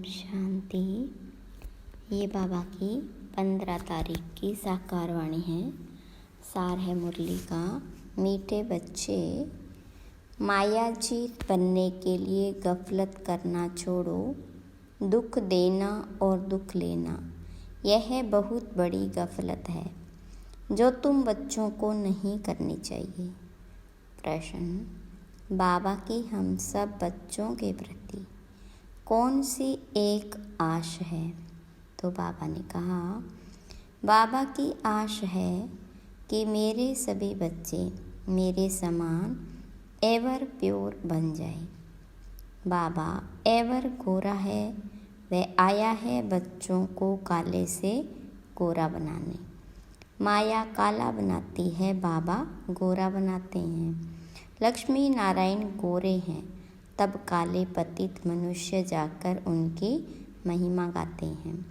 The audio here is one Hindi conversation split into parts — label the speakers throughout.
Speaker 1: शांति। ये बाबा की 15 तारीख की साकार वाणी है। सार है मुरली का। मीठे बच्चे, मायाजीत बनने के लिए गफलत करना छोड़ो। दुख देना और दुख लेना, यह बहुत बड़ी गफलत है जो तुम बच्चों को नहीं करनी चाहिए। प्रश्न: बाबा की हम सब बच्चों के प्रति कौन सी एक आश है? तो बाबा ने कहा, बाबा की आश है कि मेरे सभी बच्चे मेरे समान एवर प्योर बन जाए। बाबा एवर गोरा है, वह आया है बच्चों को काले से गोरा बनाने। माया काला बनाती है, बाबा गोरा बनाते हैं। लक्ष्मी नारायण गोरे हैं, तब काले पतित मनुष्य जाकर उनकी महिमा गाते हैं।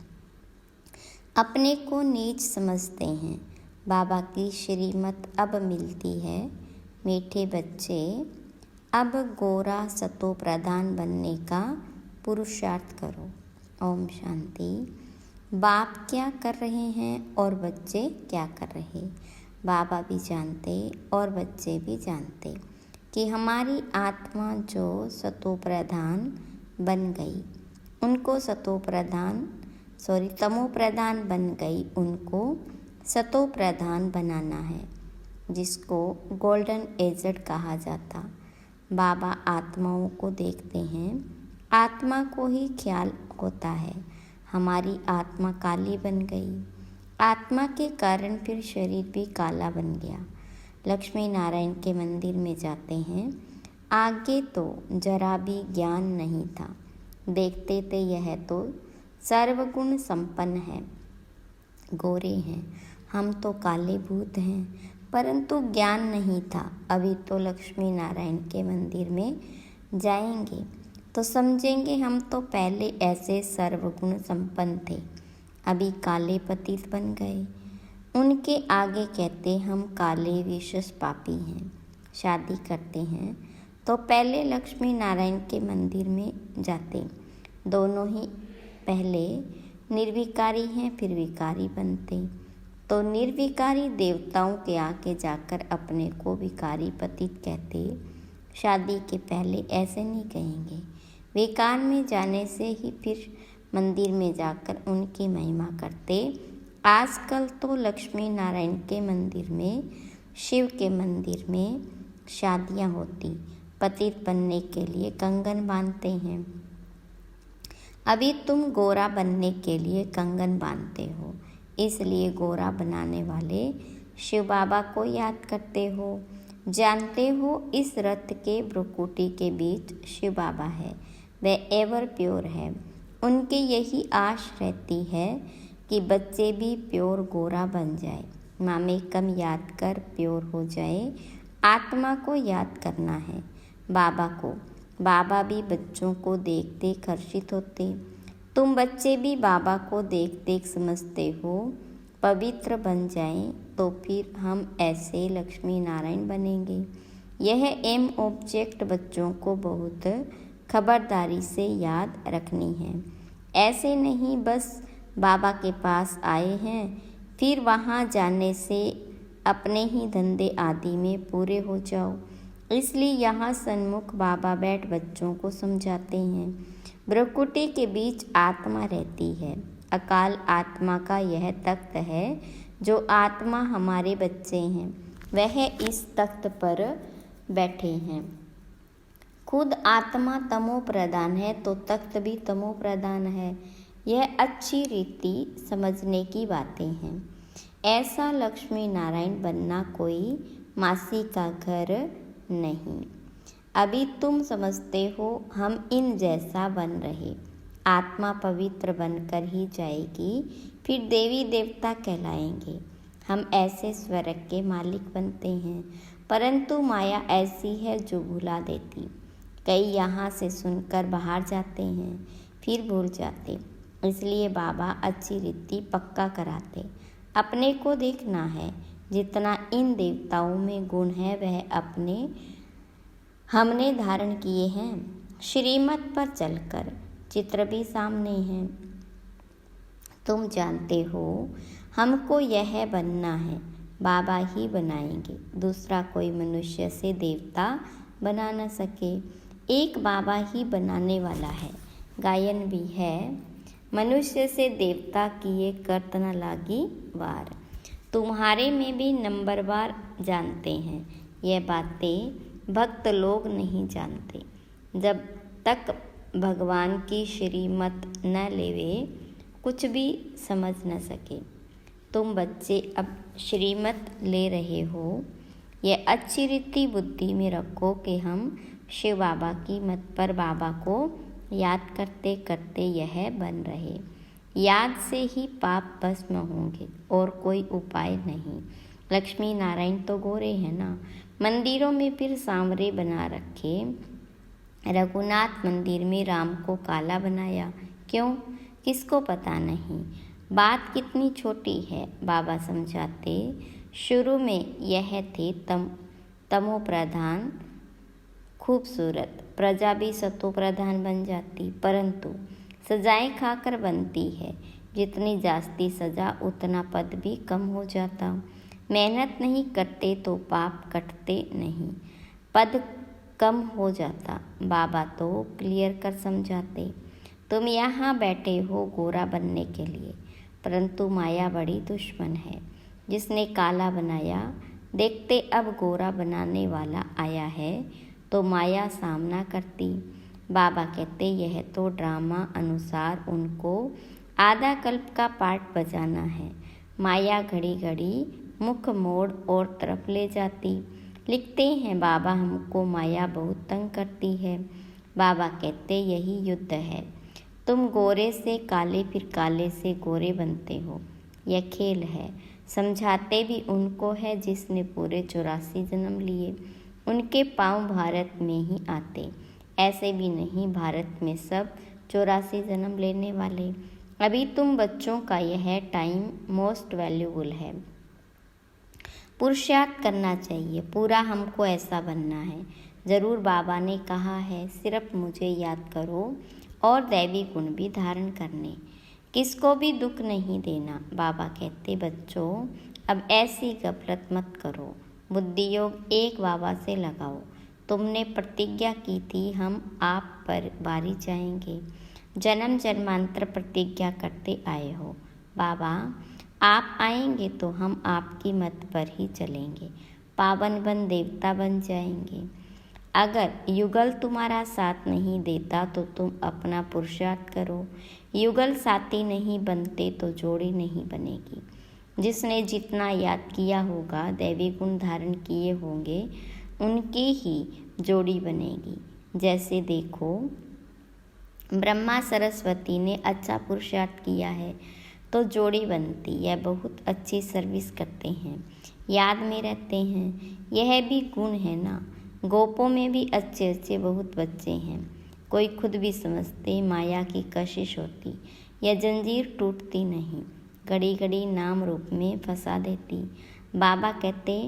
Speaker 1: अपने को नीच समझते हैं, बाबा की श्रीमत अब मिलती है। मीठे बच्चे, अब गोरा सतो प्रधान बनने का पुरुषार्थ करो। ओम शांति। बाप क्या कर रहे हैं और बच्चे क्या कर रहे? बाबा भी जानते और बच्चे भी जानते कि हमारी आत्मा जो सतो प्रधान बन गई, उनको तमो प्रधान बन गई, उनको सतो प्रधान बनाना है, जिसको गोल्डन एजड कहा जाता। बाबा आत्माओं को देखते हैं, आत्मा को ही ख्याल होता है हमारी आत्मा काली बन गई। आत्मा के कारण फिर शरीर भी काला बन गया। लक्ष्मी नारायण के मंदिर में जाते हैं, आगे तो जरा भी ज्ञान नहीं था। देखते थे यह तो सर्वगुण संपन्न है, गोरे हैं, हम तो काले भूत हैं, परंतु ज्ञान नहीं था। अभी तो लक्ष्मी नारायण के मंदिर में जाएंगे तो समझेंगे हम तो पहले ऐसे सर्वगुण संपन्न थे, अभी काले पतित बन गए। उनके आगे कहते हम काले विशेष पापी हैं। शादी करते हैं तो पहले लक्ष्मी नारायण के मंदिर में जाते, दोनों ही पहले निर्विकारी हैं, फिर विकारी बनते। तो निर्विकारी देवताओं के आगे जाकर अपने को विकारी पतित कहते। शादी के पहले ऐसे नहीं कहेंगे। विकार में जाने से ही फिर मंदिर में जाकर उनकी महिमा करते। आजकल तो लक्ष्मी नारायण के मंदिर में, शिव के मंदिर में शादियां होती, पतित बनने के लिए कंगन बांधते हैं। अभी तुम गोरा बनने के लिए कंगन बांधते हो, इसलिए गोरा बनाने वाले शिव बाबा को याद करते हो। जानते हो इस रथ के भ्रुकुटी के बीच शिव बाबा है, वह एवर प्योर है। उनकी यही आश रहती है कि बच्चे भी प्योर गोरा बन जाए, मामे कम याद कर प्योर हो जाए। आत्मा को याद करना है, बाबा को। बाबा भी बच्चों को देख देख हर्षित होते। तुम बच्चे भी बाबा को देख देख समझते हो। पवित्र बन जाएं तो फिर हम ऐसे लक्ष्मी नारायण बनेंगे। यह एम ऑब्जेक्ट बच्चों को बहुत खबरदारी से याद रखनी है। ऐसे नहीं बस बाबा के पास आए हैं, फिर वहाँ जाने से अपने ही धंधे आदि में पूरे हो जाओ। इसलिए यहाँ सन्मुख बाबा बैठ बच्चों को समझाते हैं। भ्रुकुटी के बीच आत्मा रहती है, अकाल आत्मा का यह तख्त है। जो आत्मा हमारे बच्चे हैं, वह इस तख्त पर बैठे हैं। खुद आत्मा तमो प्रधान है तो तख्त भी तमो प्रधान है। यह अच्छी रीति समझने की बातें हैं। ऐसा लक्ष्मी नारायण बनना कोई मासी का घर नहीं। अभी तुम समझते हो हम इन जैसा बन रहे। आत्मा पवित्र बनकर ही जाएगी, फिर देवी देवता कहलाएंगे। हम ऐसे स्वर्ग के मालिक बनते हैं, परंतु माया ऐसी है जो भुला देती। कई यहाँ से सुनकर बाहर जाते हैं, फिर भूल जाते। इसलिए बाबा अच्छी रीति पक्का कराते। अपने को देखना है, जितना इन देवताओं में गुण है वह हमने धारण किए हैं। श्रीमत पर चलकर चित्र भी सामने है। तुम जानते हो हमको यह बनना है, बाबा ही बनाएंगे, दूसरा कोई मनुष्य से देवता बना न सके, एक बाबा ही बनाने वाला है। गायन भी है, मनुष्य से देवता किए करत न लागी वार। तुम्हारे में भी नंबरवार जानते हैं, यह बातें भक्त लोग नहीं जानते। जब तक भगवान की श्रीमत न लेवे कुछ भी समझ न सके। तुम बच्चे अब श्रीमत ले रहे हो, यह अच्छी रीति बुद्धि में रखो कि हम शिव बाबा की मत पर बाबा को याद करते करते यह बन रहे। याद से ही पाप भस्म होंगे और कोई उपाय नहीं। लक्ष्मी नारायण तो गोरे हैं ना, मंदिरों में फिर सांवरे बना रखे। रघुनाथ मंदिर में राम को काला बनाया, क्यों, किसको पता नहीं। बात कितनी छोटी है, बाबा समझाते। शुरू में यह थे तमो प्रधान खूबसूरत, प्रजा भी सतो प्रधान बन जाती, परंतु सजाएं खाकर बनती है। जितनी जास्ती सजा उतना पद भी कम हो जाता। मेहनत नहीं करते तो पाप कटते नहीं, पद कम हो जाता। बाबा तो क्लियर कर समझाते। तुम यहाँ बैठे हो गोरा बनने के लिए, परंतु माया बड़ी दुश्मन है। जिसने काला बनाया, देखते अब गोरा बनाने वाला आया है तो माया सामना करती। बाबा कहते यह तो ड्रामा अनुसार उनको आधा कल्प का पाठ बजाना है। माया घड़ी घड़ी मुख मोड़ और तरफ ले जाती। लिखते हैं बाबा हमको माया बहुत तंग करती है। बाबा कहते यही युद्ध है, तुम गोरे से काले फिर काले से गोरे बनते हो, यह खेल है। समझाते भी उनको है जिसने पूरे 84 जन्म लिए, उनके पांव भारत में ही आते। ऐसे भी नहीं भारत में सब 84 जन्म लेने वाले। अभी तुम बच्चों का यह टाइम मोस्ट वैल्यूबल है, पुरुषार्थ करना चाहिए, पूरा हमको ऐसा बनना है। ज़रूर बाबा ने कहा है सिर्फ मुझे याद करो और दैवी गुण भी धारण करने, किसको भी दुख नहीं देना। बाबा कहते बच्चों अब ऐसी गफलत मत करो, बुद्धि योग एक बाबा से लगाओ। तुमने प्रतिज्ञा की थी हम आप पर बारी जाएंगे, जन्म जन्मांतर प्रतिज्ञा करते आए हो। बाबा आप आएंगे तो हम आपकी मत पर ही चलेंगे, पावन बन देवता बन जाएंगे। अगर युगल तुम्हारा साथ नहीं देता तो तुम अपना पुरुषार्थ करो। युगल साथी नहीं बनते तो जोड़ी नहीं बनेगी। जिसने जितना याद किया होगा, दैवी गुण धारण किए होंगे, उनकी ही जोड़ी बनेगी। जैसे देखो ब्रह्मा सरस्वती ने अच्छा पुरुषार्थ किया है तो जोड़ी बनती। यह बहुत अच्छी सर्विस करते हैं, याद में रहते हैं, यह भी गुण है ना। गोपों में भी अच्छे अच्छे बहुत बच्चे हैं, कोई खुद भी समझते माया की कशिश होती, यह जंजीर टूटती नहीं, घड़ी घड़ी नाम रूप में फंसा देती। बाबा कहते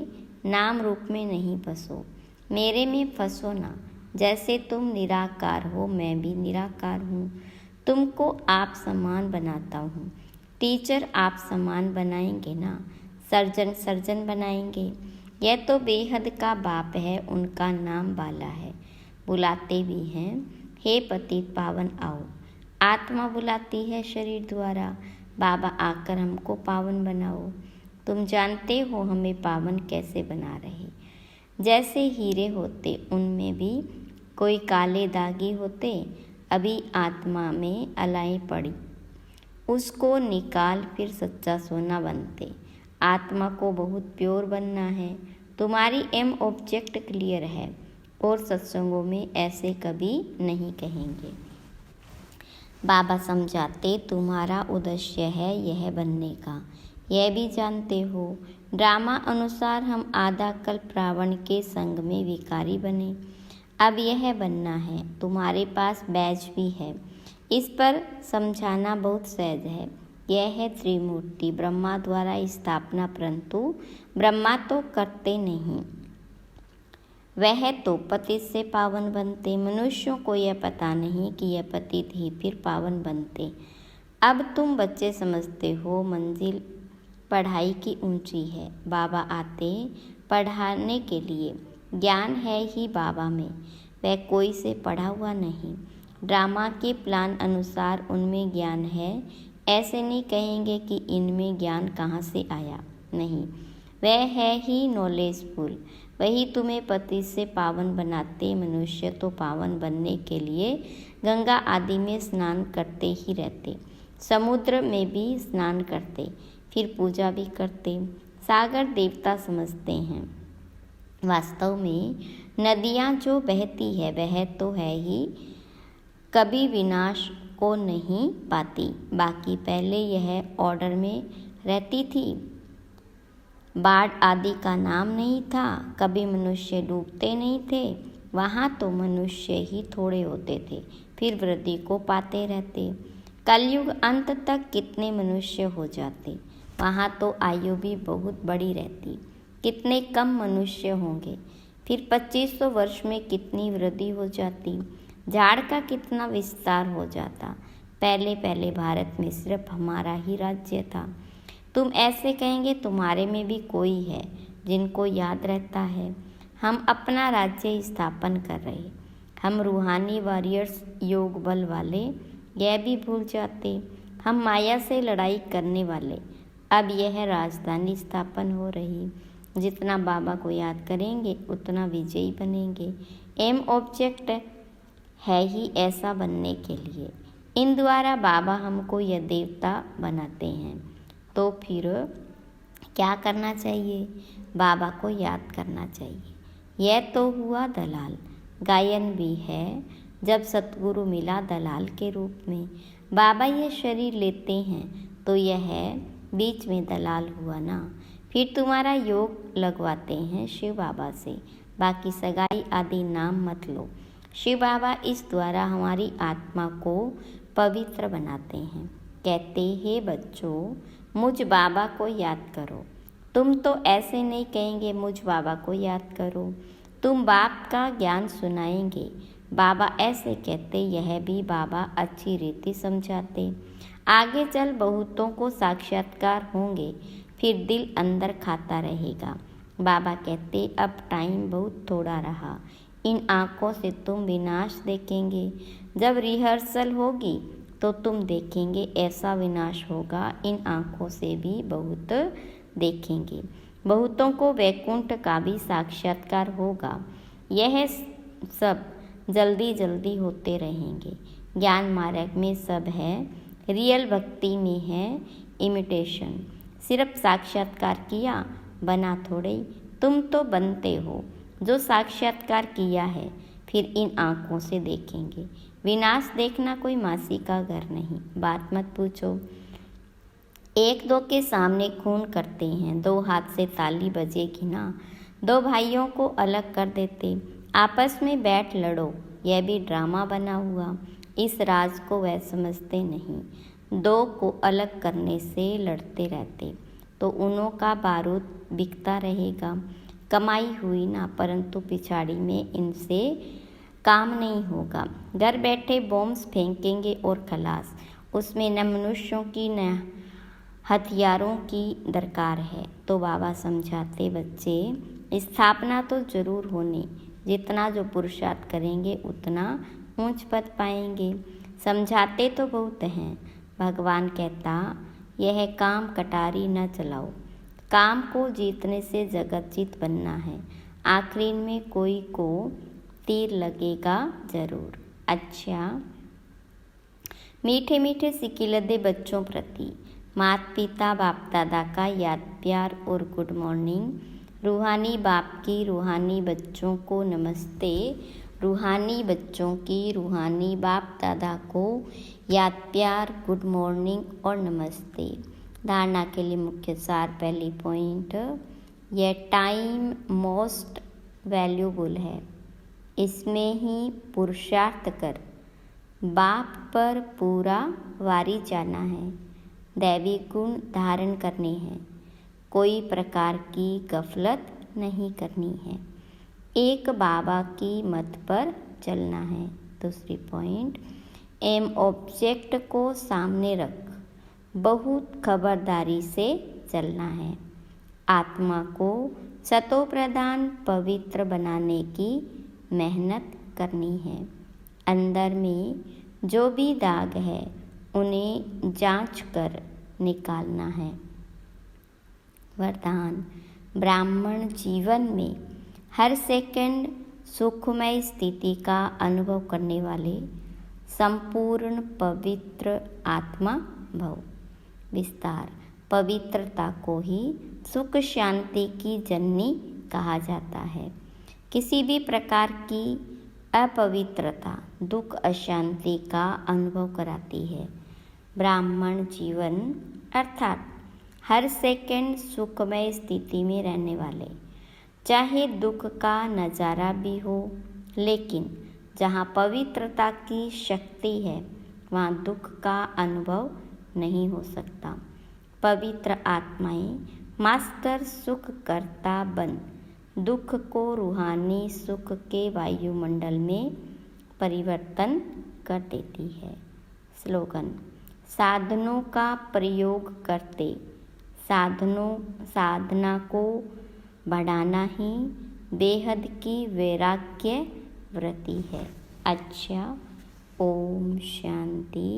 Speaker 1: नाम रूप में नहीं फंसो, मेरे में फंसो ना। जैसे तुम निराकार हो मैं भी निराकार हूँ, तुमको आप समान बनाता हूँ। टीचर आप समान बनाएंगे ना, सर्जन सर्जन बनाएंगे। यह तो बेहद का बाप है, उनका नाम बाला है। बुलाते भी हैं हे पतित पावन आओ, आत्मा बुलाती है शरीर द्वारा। बाबा आकर हमको पावन बनाओ। तुम जानते हो हमें पावन कैसे बना रहे। जैसे हीरे होते उनमें भी कोई काले दागी होते, अभी आत्मा में अलाई पड़ी, उसको निकाल फिर सच्चा सोना बनते। आत्मा को बहुत प्योर बनना है। तुम्हारी एम ऑब्जेक्ट क्लियर है और सत्संगों में ऐसे कभी नहीं कहेंगे। बाबा समझाते तुम्हारा उद्देश्य है यह बनने का, यह भी जानते हो। ड्रामा अनुसार हम आधा कल्प रावण के संग में विकारी बने, अब यह बनना है। तुम्हारे पास बैज भी है, इस पर समझाना बहुत सहज है। यह है त्रिमूर्ति ब्रह्मा द्वारा स्थापना, परंतु ब्रह्मा तो करते नहीं। वह तो पतित से पावन बनते। मनुष्यों को यह पता नहीं कि यह पतित ही फिर पावन बनते। अब तुम बच्चे समझते हो मंजिल पढ़ाई की ऊंची है। बाबा आते पढ़ाने के लिए। ज्ञान है ही बाबा में, वह कोई से पढ़ा हुआ नहीं। ड्रामा के प्लान अनुसार उनमें ज्ञान है। ऐसे नहीं कहेंगे कि इनमें ज्ञान कहाँ से आया, नहीं, वह है ही नॉलेजफुल। वही तुम्हें पति से पावन बनाते। मनुष्य तो पावन बनने के लिए गंगा आदि में स्नान करते ही रहते, समुद्र में भी स्नान करते, फिर पूजा भी करते। सागर देवता समझते हैं। वास्तव में नदियाँ जो बहती है वह तो है ही, कभी विनाश को नहीं पाती। बाकी पहले यह ऑर्डर में रहती थी। बाढ़ आदि का नाम नहीं था, कभी मनुष्य डूबते नहीं थे। वहाँ तो मनुष्य ही थोड़े होते थे, फिर वृद्धि को पाते रहते। कलयुग अंत तक कितने मनुष्य हो जाते, वहाँ तो आयु भी बहुत बड़ी रहती। कितने कम मनुष्य होंगे, फिर 2500 वर्ष में कितनी वृद्धि हो जाती। झाड़ का कितना विस्तार हो जाता। पहले पहले भारत में सिर्फ हमारा ही राज्य था। तुम ऐसे कहेंगे तुम्हारे में भी कोई है जिनको याद रहता है। हम अपना राज्य स्थापन कर रहे, हम रूहानी वॉरियर्स, योग बल वाले, यह भी भूल जाते। हम माया से लड़ाई करने वाले। अब यह राजधानी स्थापन हो रही। जितना बाबा को याद करेंगे उतना विजयी बनेंगे। एम ऑब्जेक्ट है ही ऐसा बनने के लिए। इन द्वारा बाबा हमको यह देवता बनाते हैं। तो फिर क्या करना चाहिए? बाबा को याद करना चाहिए। यह तो हुआ दलाल। गायन भी है, जब सतगुरु मिला दलाल के रूप में। बाबा ये शरीर लेते हैं तो यह बीच में दलाल हुआ ना। फिर तुम्हारा योग लगवाते हैं शिव बाबा से। बाकी सगाई आदि नाम मत लो। शिव बाबा इस द्वारा हमारी आत्मा को पवित्र बनाते हैं। कहते हैं बच्चों, मुझ बाबा को याद करो। तुम तो ऐसे नहीं कहेंगे मुझ बाबा को याद करो, तुम बाप का ज्ञान सुनाएंगे। बाबा ऐसे कहते, यह भी बाबा अच्छी रीति समझाते। आगे चल बहुतों को साक्षात्कार होंगे, फिर दिल अंदर खाता रहेगा। बाबा कहते, अब टाइम बहुत थोड़ा रहा, इन आँखों से तुम विनाश देखेंगे। जब रिहर्सल होगी तो तुम देखेंगे ऐसा विनाश होगा, इन आँखों से भी बहुत देखेंगे। बहुतों को वैकुंठ का भी साक्षात्कार होगा। यह सब जल्दी जल्दी होते रहेंगे। ज्ञान मार्ग में सब है, रियल भक्ति में है इमिटेशन। सिर्फ साक्षात्कार किया, बना थोड़े। तुम तो बनते हो जो साक्षात्कार किया है, फिर इन आँखों से देखेंगे। विनाश देखना कोई मासी का घर नहीं। बात मत पूछो। एक दो के सामने खून करते हैं, दो हाथ से ताली बजेगी ना। दो भाइयों को अलग कर देते, आपस में बैठ लड़ो, यह भी ड्रामा बना हुआ। इस राज को वह समझते नहीं। दो को अलग करने से लड़ते रहते तो उनों का बारूद बिकता रहेगा। कमाई हुई ना, परंतु पिछाड़ी में इनसे काम नहीं होगा। घर बैठे बॉम्ब्स फेंकेंगे और खलास। उसमें न मनुष्यों की न हथियारों की दरकार है। तो बाबा समझाते, बच्चे स्थापना तो जरूर होनी, जितना जो पुरुषार्थ करेंगे उतना ऊंच पद पाएंगे। समझाते तो बहुत हैं। भगवान कहता, यह काम कटारी न चलाओ। काम को जीतने से जगत जीत बनना है। आखिरी में कोई को तीर लगेगा जरूर। अच्छा, मीठे मीठे सिकिलदे बच्चों प्रति माता पिता बाप दादा का याद प्यार और गुड मॉर्निंग। रूहानी बाप की रूहानी बच्चों को नमस्ते। रूहानी बच्चों की रूहानी बाप दादा को याद प्यार, गुड मॉर्निंग और नमस्ते। धारणा के लिए मुख्य सार। पहली पॉइंट, यह टाइम मोस्ट वैल्यूबल है। इसमें ही पुरुषार्थ कर बाप पर पूरा वारी जाना है। दैवी गुण धारण करने हैं, कोई प्रकार की गफलत नहीं करनी है। एक बाबा की मत पर चलना है। दूसरी पॉइंट, एम ऑब्जेक्ट को सामने रख बहुत खबरदारी से चलना है। आत्मा को सतो प्रधान पवित्र बनाने की मेहनत करनी है। अंदर में जो भी दाग है उन्हें जांच कर निकालना है। वरदान, ब्राह्मण जीवन में हर सेकंड सुखमय स्थिति का अनुभव करने वाले संपूर्ण पवित्र आत्मा भव। विस्तार, पवित्रता को ही सुख शांति की जननी कहा जाता है। किसी भी प्रकार की अपवित्रता दुख अशांति का अनुभव कराती है। ब्राह्मण जीवन अर्थात हर सेकंड सुखमय स्थिति में रहने वाले, चाहे दुख का नज़ारा भी हो, लेकिन जहाँ पवित्रता की शक्ति है वहाँ दुख का अनुभव नहीं हो सकता। पवित्र आत्माएं मास्टर सुख करता बन दुख को रूहानी सुख के वायुमंडल में परिवर्तन कर देती है। स्लोगन, साधनों का प्रयोग करते साधना को बढ़ाना ही बेहद की वैराग्य वृत्ति है। अच्छा, ओम शांति।